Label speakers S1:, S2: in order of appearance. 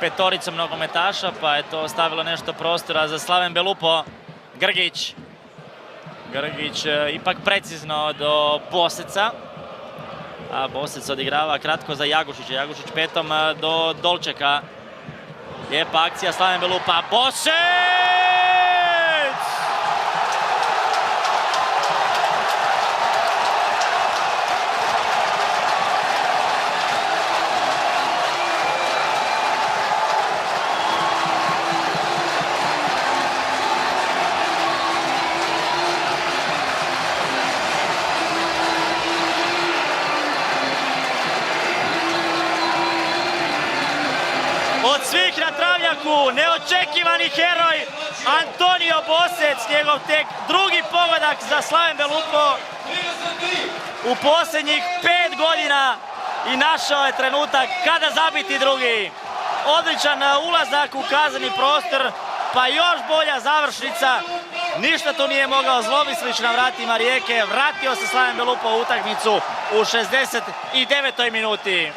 S1: petoricom nogometaša, pa je to ostavilo nešto prostora za Slaven Belupo. Grgić ipak precizno do Boseca. A Bosec odigrava kratko za Jagušića. Jagušić petom do Dolčeka. Lijepa akcija Slaven Belupa. Bosec! Od svih na travnjaku, neočekivani heroj Antonio Bosec, njegov tek drugi pogodak za Slaven Belupo u posljednjih 5 godina i našao je trenutak kada zabiti drugi. Odličan ulazak u kazneni prostor, pa još bolja završnica. Ništa tu nije mogao Zlobislić na vratima Rijeke. Vratio se Slaven Belupo u utakmicu u 69. minuti.